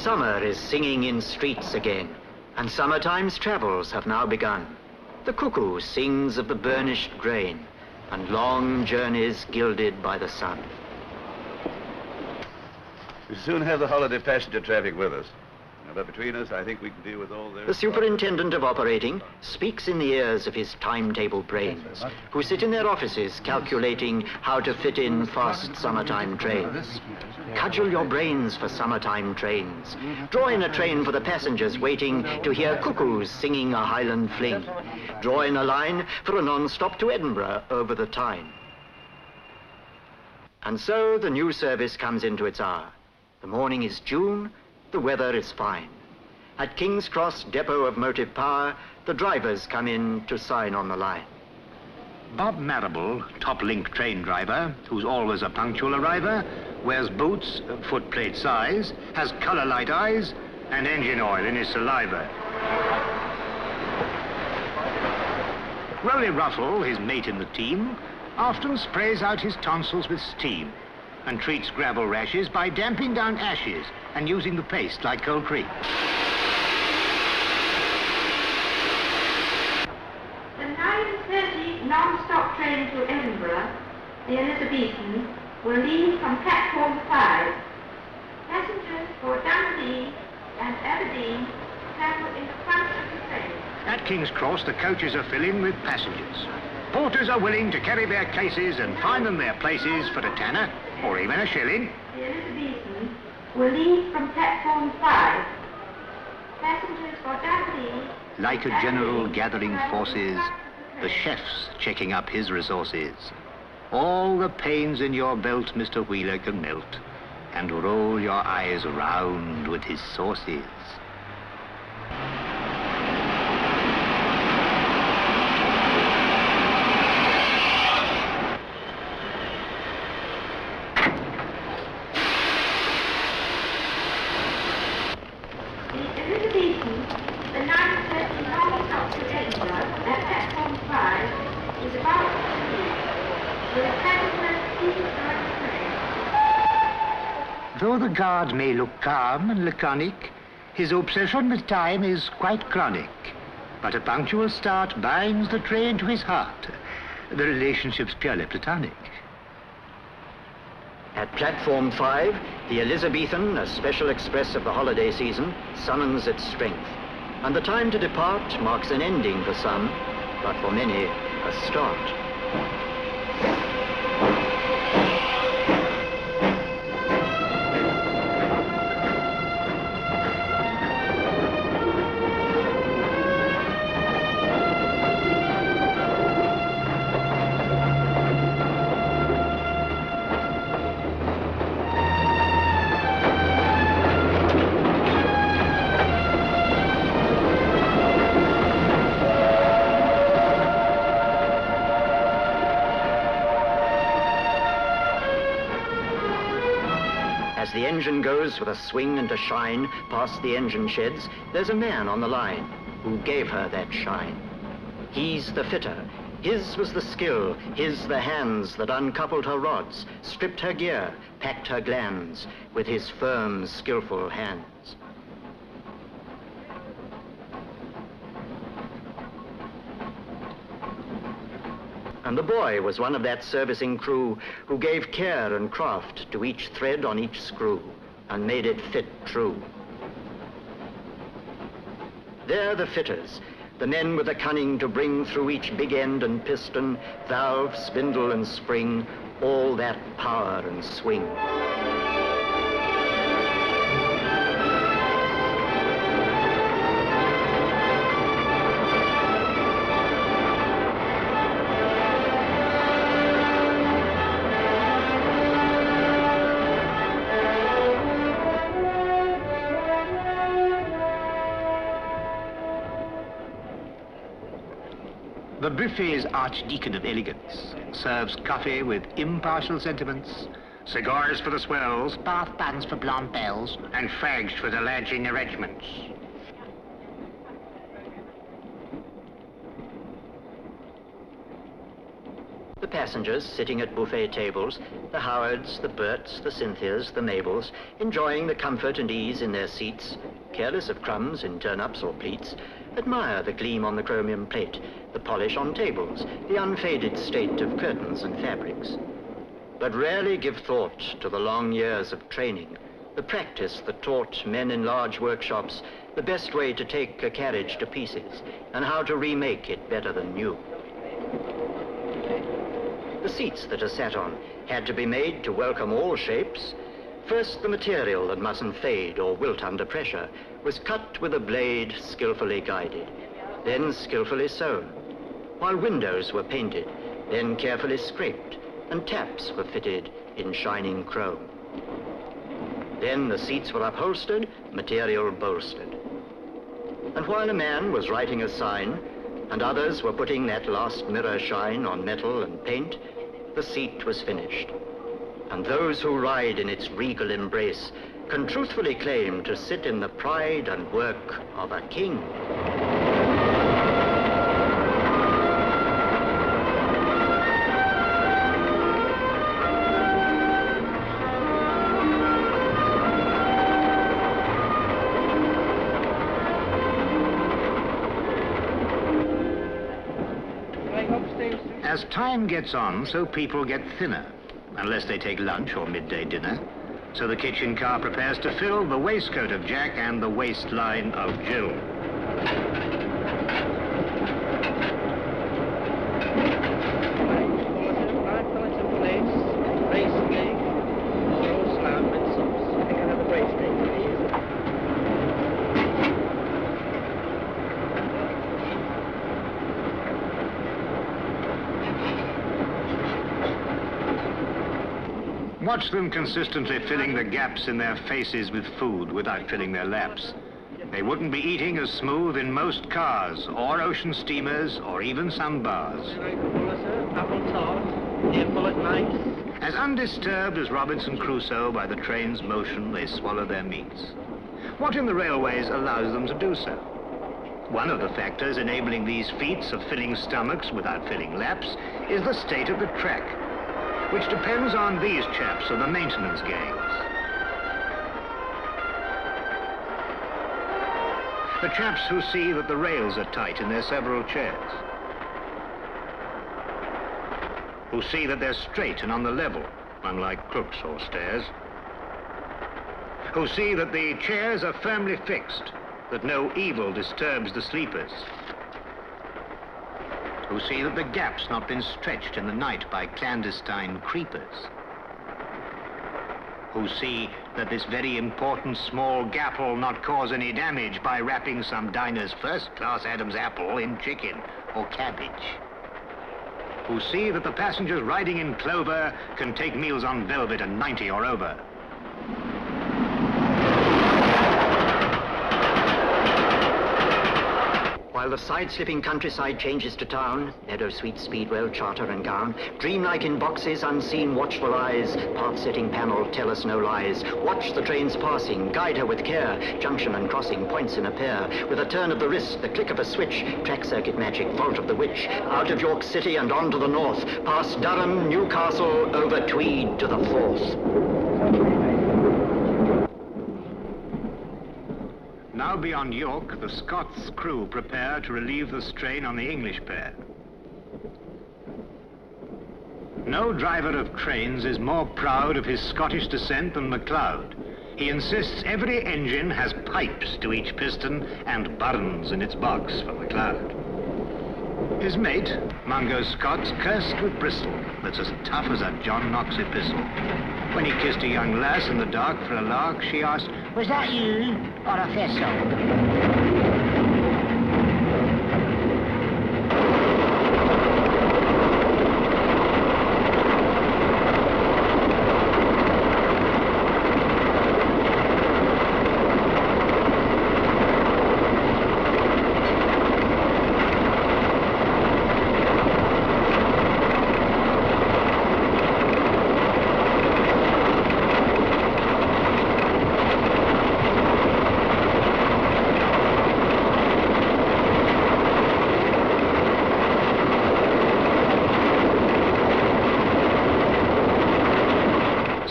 Summer is singing in streets again, and summertime's travels have now begun. The cuckoo sings of the burnished grain, and long journeys gilded by the sun. We soon have the holiday passenger traffic with us. But between us, I think we can deal with all this. The superintendent of operating speaks in the ears of his timetable brains, who sit in their offices calculating how to fit in fast summertime trains. Cudgel your brains for summertime trains. Draw in a train for the passengers waiting to hear cuckoos singing a Highland fling. Draw in a line for a non-stop to Edinburgh over the Tyne. And so the new service comes into its hour. The morning is June, the weather is fine. At King's Cross Depot of Motive Power, the drivers come in to sign on the line. Bob Marrable, top-link train driver, who's always a punctual arriver, wears boots, footplate size, has colour-light eyes, and engine oil in his saliva. Rolly Ruffle, his mate in the team, often sprays out his tonsils with steam and treats gravel rashes by damping down ashes and using the paste like Cold Cream. The 9:30 non-stop train to Edinburgh, the Elizabethan, will leave from platform 5. Passengers for Dundee and Aberdeen travel in the front of the train. At King's Cross, the coaches are filling with passengers. Porters are willing to carry their cases and find them their places for a tenner or even a shilling. The Elizabethan will leave from platform 5. Passengers for Dundee. Like a general gathering forces, the chef's checking up his resources. All the pains in your belt Mr. Wheeler can melt and roll your eyes round with his sauces. Though the guard may look calm and laconic, his obsession with time is quite chronic. But a punctual start binds the train to his heart. The relationship's purely platonic. At platform 5, the Elizabethan, a special express of the holiday season, summons its strength. And the time to depart marks an ending for some, but for many, a start. As the engine goes with a swing and a shine past the engine sheds, there's a man on the line who gave her that shine. He's the fitter. His was the skill, his the hands that uncoupled her rods, stripped her gear, packed her glands with his firm, skillful hands. And the boy was one of that servicing crew who gave care and craft to each thread on each screw and made it fit true. They're the fitters, the men with the cunning to bring through each big end and piston, valve, spindle, and spring, all that power and swing. The buffet's archdeacon of elegance serves coffee with impartial sentiments, cigars for the swells, bath buns for blonde belles, and fags for the lads in the regiments. The passengers sitting at buffet tables, the Howards, the Berts, the Cynthias, the Mabels, enjoying the comfort and ease in their seats, careless of crumbs in turnips or pleats, admire the gleam on the chromium plate, the polish on tables, the unfaded state of curtains and fabrics. But rarely give thought to the long years of training, the practice that taught men in large workshops the best way to take a carriage to pieces and how to remake it better than new. The seats that are sat on had to be made to welcome all shapes. First, the material that mustn't fade or wilt under pressure was cut with a blade skillfully guided, then skillfully sewn, while windows were painted, then carefully scraped, and taps were fitted in shining chrome. Then the seats were upholstered, material bolstered. And while a man was writing a sign, and others were putting that last mirror shine on metal and paint, the seat was finished. And those who ride in its regal embrace can truthfully claim to sit in the pride and work of a king. As time gets on, so people get thinner, unless they take lunch or midday dinner. So the kitchen car prepares to fill the waistcoat of Jack and the waistline of Jill. Watch them consistently filling the gaps in their faces with food without filling their laps. They wouldn't be eating as smooth in most cars, or ocean steamers, or even some bars. As undisturbed as Robinson Crusoe by the train's motion, they swallow their meats. What in the railways allows them to do so? One of the factors enabling these feats of filling stomachs without filling laps is the state of the track, which depends on these chaps of the maintenance gangs. The chaps who see that the rails are tight in their several chairs, who see that they're straight and on the level, unlike crooks or stairs, who see that the chairs are firmly fixed, that no evil disturbs the sleepers, who see that the gap's not been stretched in the night by clandestine creepers, who see that this very important small gap will not cause any damage by wrapping some diner's first-class Adam's apple in chicken or cabbage, who see that the passengers riding in clover can take meals on velvet at 90 or over, while the side-slipping countryside changes to town, meadow, sweet, speedwell, charter and gown, dreamlike in boxes, unseen watchful eyes, path-setting panel, tell us no lies, watch the trains passing, guide her with care, junction and crossing, points in a pair, with a turn of the wrist, the click of a switch, track circuit magic, vault of the witch, out of York City and on to the north, past Durham, Newcastle, over Tweed to the Forth. Now beyond York, the Scots crew prepare to relieve the strain on the English pair. No driver of trains is more proud of his Scottish descent than MacLeod. He insists every engine has pipes to each piston and burns in its box for MacLeod. His mate, Mungo Scott's cursed with Bristol, that's as tough as a John Knox epistle. When he kissed a young lass in the dark for a lark, she asked, "Was that you or a thistle?"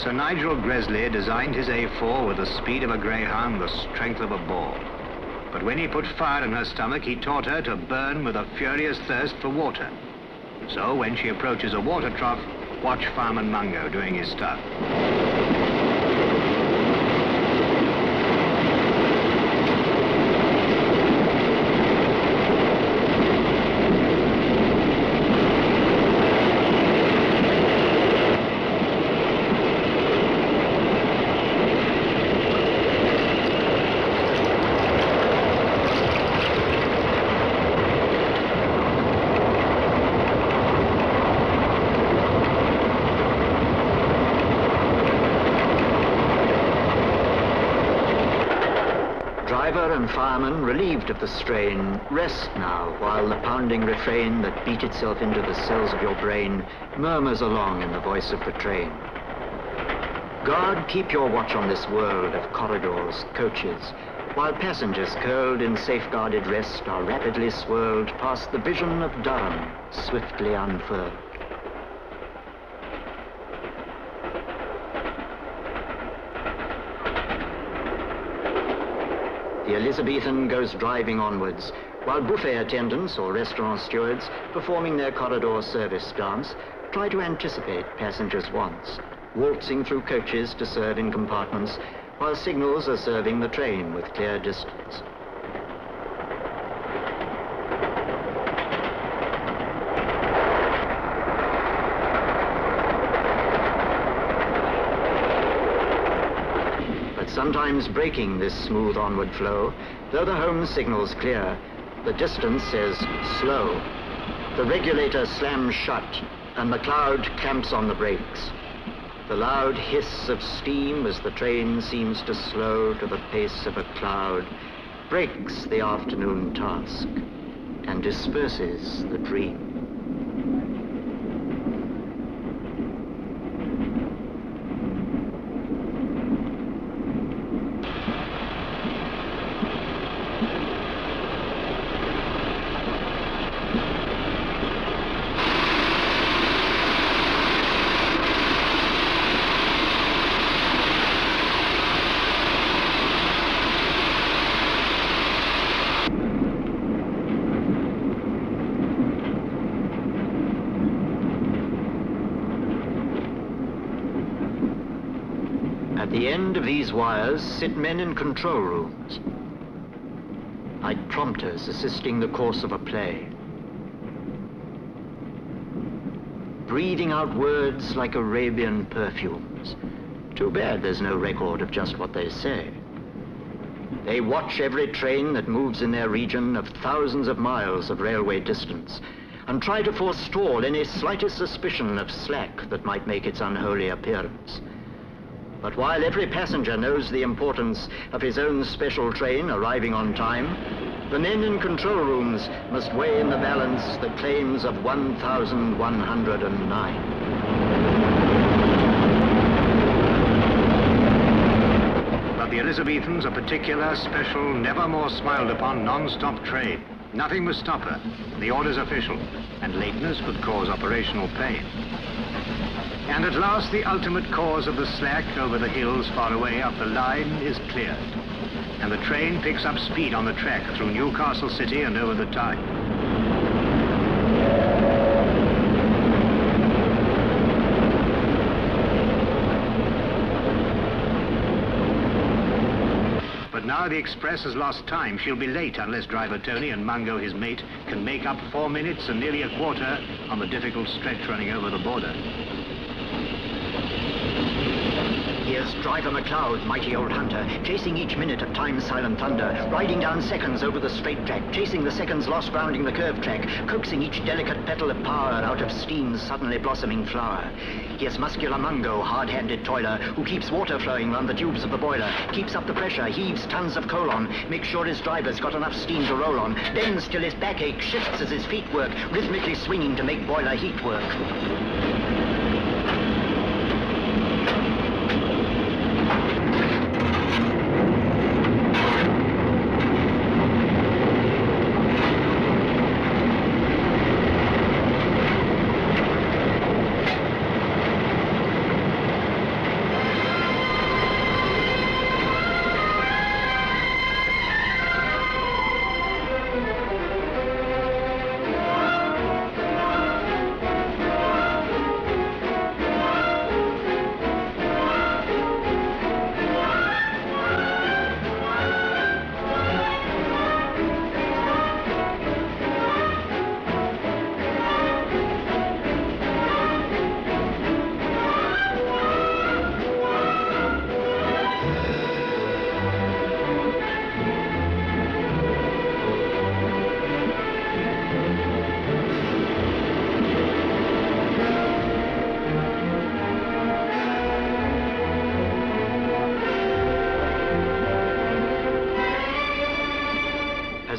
Sir Nigel Gresley designed his A4 with the speed of a greyhound, the strength of a boar. But when he put fire in her stomach, he taught her to burn with a furious thirst for water. So when she approaches a water trough, watch Fireman Mungo doing his stuff. Driver and fireman, relieved of the strain, rest now while the pounding refrain that beat itself into the cells of your brain murmurs along in the voice of the train. God, keep your watch on this world of corridors, coaches, while passengers curled in safeguarded rest are rapidly swirled past the vision of Durham, swiftly unfurled. The Elizabethan goes driving onwards, while buffet attendants or restaurant stewards, performing their corridor service dance, try to anticipate passengers' wants, waltzing through coaches to serve in compartments, while signals are serving the train with clear distance. Sometimes breaking this smooth onward flow, though the home signal's clear, the distance says slow. The regulator slams shut, and the cloud clamps on the brakes. The loud hiss of steam as the train seems to slow to the pace of a cloud breaks the afternoon task and disperses the dream. At the end of these wires sit men in control rooms, like prompters assisting the course of a play, breathing out words like Arabian perfumes. Too bad there's no record of just what they say. They watch every train that moves in their region of thousands of miles of railway distance and try to forestall any slightest suspicion of slack that might make its unholy appearance. But while every passenger knows the importance of his own special train arriving on time, the men in control rooms must weigh in the balance the claims of 1,109. But the Elizabethans, a particular, special, never more smiled upon non-stop train. Nothing must stop her. The order's official, and lateness could cause operational pain. And at last, the ultimate cause of the slack over the hills far away up the line is cleared. And the train picks up speed on the track through Newcastle City and over the Tyne. But now the express has lost time. She'll be late unless driver Tony and Mungo, his mate, can make up 4 minutes and nearly a quarter on the difficult stretch running over the border. Here's Driver MacLeod, mighty old hunter, chasing each minute of time's silent thunder, riding down seconds over the straight track, chasing the seconds lost rounding the curved track, coaxing each delicate petal of power out of steam's suddenly blossoming flower. Here's muscular Mungo, hard-handed toiler, who keeps water flowing round the tubes of the boiler, keeps up the pressure, heaves tons of coal on, makes sure his driver's got enough steam to roll on, bends till his back aches, shifts as his feet work, rhythmically swinging to make boiler heat work.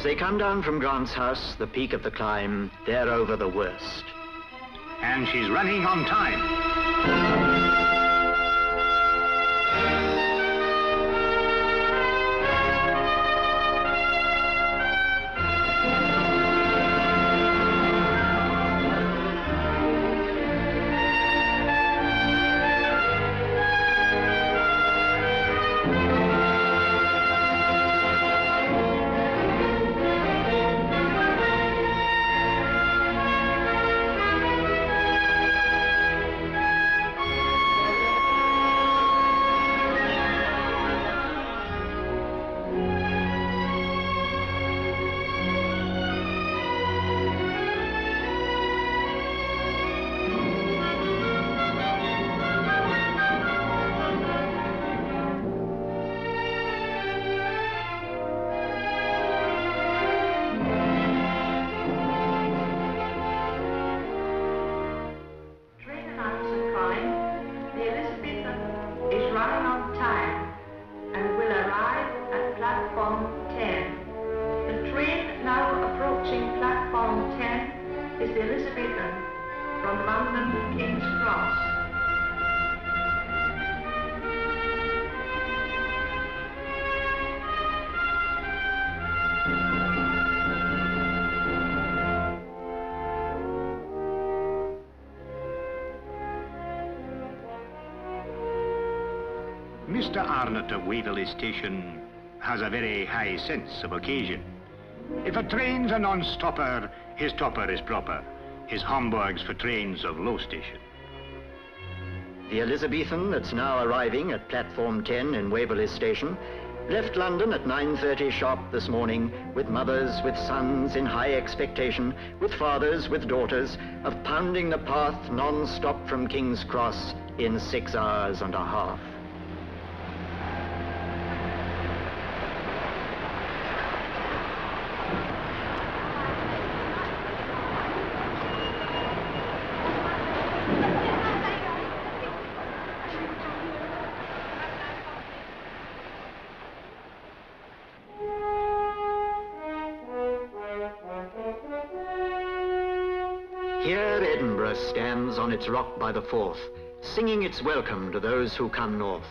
they come down from Grant's house, the peak of the climb, they're over the worst. And she's running on time. The Elizabethan is running on time and will arrive at platform 10. The train now approaching platform 10 is the Elizabethan from London to King's Cross. Mr. Arnott of Waverley Station has a very high sense of occasion. If a train's a non-stopper, his topper is proper. His Hamburg's for trains of low station. The Elizabethan that's now arriving at platform 10 in Waverley Station left London at 9:30 sharp this morning with mothers, with sons in high expectation, with fathers, with daughters, of pounding the path non-stop from King's Cross in 6 hours and a half. Here Edinburgh stands on its rock by the Forth, singing its welcome to those who come north,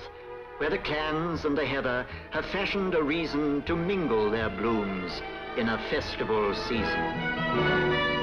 where the clans and the heather have fashioned a reason to mingle their blooms in a festival season.